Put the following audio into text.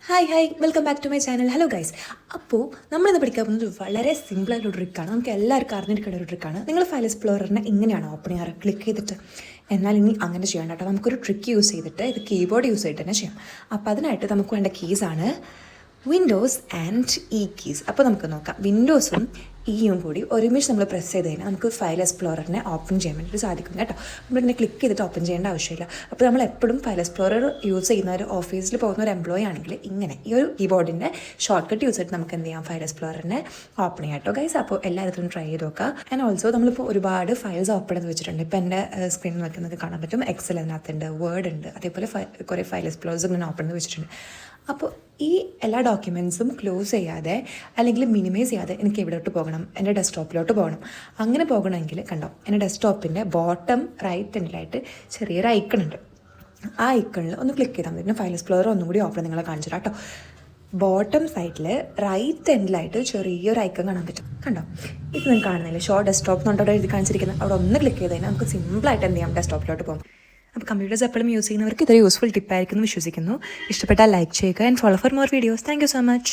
Hi welcome back to my channel. Hello guys. അപ്പോൾ നമ്മളിന്ന് പഠിക്കാൻ പോകുന്നത് വളരെ സിമ്പിളായിട്ടൊരു ട്രിക്കാണ്. നമുക്ക് എല്ലാവർക്കും അറിഞ്ഞിരിക്കേണ്ട ഒരു ട്രിക്കാണ്. നിങ്ങൾ ഫയൽ എക്സ്പ്ലോററിനെ ഇങ്ങനെയാണ് ഓപ്പൺ ചെയ്യാറ്, ക്ലിക്ക് ചെയ്തിട്ട്. എന്നാൽ ഇനി അങ്ങനെ ചെയ്യണം കേട്ടോ. നമുക്കൊരു ട്രിക്ക് യൂസ് ചെയ്തിട്ട് ഇത് കീബോർഡ് യൂസ് ചെയ്തിട്ട് തന്നെ ചെയ്യാം. അപ്പോൾ അതിനായിട്ട് നമുക്ക് വേണ്ട കീസാണ് വിൻഡോസ് ആൻഡ് ഇ കീസ്. അപ്പോൾ നമുക്ക് നോക്കാം. വിൻഡോസും ഇയും കൂടി ഒരുമിച്ച് നമ്മൾ പ്രസ് ചെയ്ത് കഴിഞ്ഞാൽ നമുക്ക് ഫയൽ എക്സ്പ്ലോററിനെ ഓപ്പൺ ചെയ്യാൻ വേണ്ടിയിട്ട് സാധിക്കും കേട്ടോ. നമ്മളിങ്ങനെ ക്ലിക്ക് ചെയ്തിട്ട് ഓപ്പൺ ചെയ്യേണ്ട ആവശ്യമില്ല. അപ്പോൾ നമ്മൾ എപ്പോഴും ഫയൽ എക്സ്പ്ലോറർ യൂസ് ചെയ്യുന്ന ഒരു ഓഫീസിൽ പോകുന്ന ഒരു എംപ്ലോയി ആണെങ്കിൽ ഇങ്ങനെ ഈ ഒരു കീബോർഡിൻ്റെ ഷോർട്ട് കട്ട് യൂസ് ചെയ്തിട്ട് നമുക്ക് എന്ത് ചെയ്യാം, ഫയൽ എക്സ്പ്ലോററിനെ ഓപ്പൺ ചെയ്യാം കേട്ടോ ഗൈസ്. അപ്പോൾ എല്ലായിടത്തും ട്രൈ ചെയ്ത് നോക്കുക. ആൻഡ് ഓൾസോ നമ്മളിപ്പോൾ ഒരുപാട് ഫയൽസ് ഓപ്പൺ ചെയ്ത് വെച്ചിട്ടുണ്ട്. ഇപ്പോൾ എൻ്റെ സ്ക്രീനിൽ നോക്കുന്നത് കാണാൻ പറ്റും. എക്സൽ അതിനകത്തുണ്ട്, വേർഡ് ഉണ്ട്, അതേപോലെ കുറേ ഫയൽ എക്സ്പ്ലോറേഴ്സ് ഇങ്ങനെ ഓപ്പൺ ചെയ്ത് വെച്ചിട്ടുണ്ട്. അപ്പോൾ ഈ എല്ലാ ഡോക്യുമെൻറ്റ്സും ക്ലോസ് ചെയ്യാതെ അല്ലെങ്കിൽ മിനിമൈസ് ചെയ്യാതെ എനിക്ക് എവിടോട്ട് പോകണം, എൻ്റെ ഡെസ്ക്ടോപ്പിലോട്ട് പോകണം. അങ്ങനെ പോകണമെങ്കിൽ കണ്ടോ, എൻ്റെ ഡെസ്ക്ടോപ്പിൻ്റെ ബോട്ടം റൈറ്റ് എൻഡിലായിട്ട് ചെറിയൊരു ഐക്കൺ ഉണ്ട്. ആ ഐക്കണിൽ ഒന്ന് ക്ലിക്ക് ചെയ്താൽ മതി. ഫയൽ എക്സ്പ്ലോറർ ഒന്നും കൂടി ഓപ്പൺ നിങ്ങളെ കാണിച്ചു കേട്ടോ. ബോട്ടം സൈഡിൽ റൈറ്റ് എൻഡിലായിട്ട് ചെറിയൊരു ഐക്കൺ കാണാൻ പറ്റും. കണ്ടോ, ഇത് നിങ്ങൾക്ക് കാണുന്നില്ല, ഷോ ഡെസ്ക്ടോപ്പ് എന്നുണ്ടോ എഴുതി കാണിച്ചിരിക്കുന്നത്. അവിടെ ഒന്ന് ക്ലിക്ക് ചെയ്ത് കഴിഞ്ഞാൽ നമുക്ക് സിമ്പിളായിട്ട് എന്ത് ചെയ്യാം, ഡെസ്ക്ടോപ്പിലോട്ട് പോകും. അപ്പോൾ കമ്പ്യൂട്ടേഴ്സ് എപ്പോഴും യൂസ് ചെയ്യുന്നവർക്ക് ഇതൊരു യൂസ്ഫുൾ ടിപ്പായിരിക്കും എന്ന് വിശ്വസിക്കുന്നു. ഇഷ്ടപ്പെട്ടാൽ ലൈക്ക് ചെയ്യുക and follow for more videos. Thank you so much.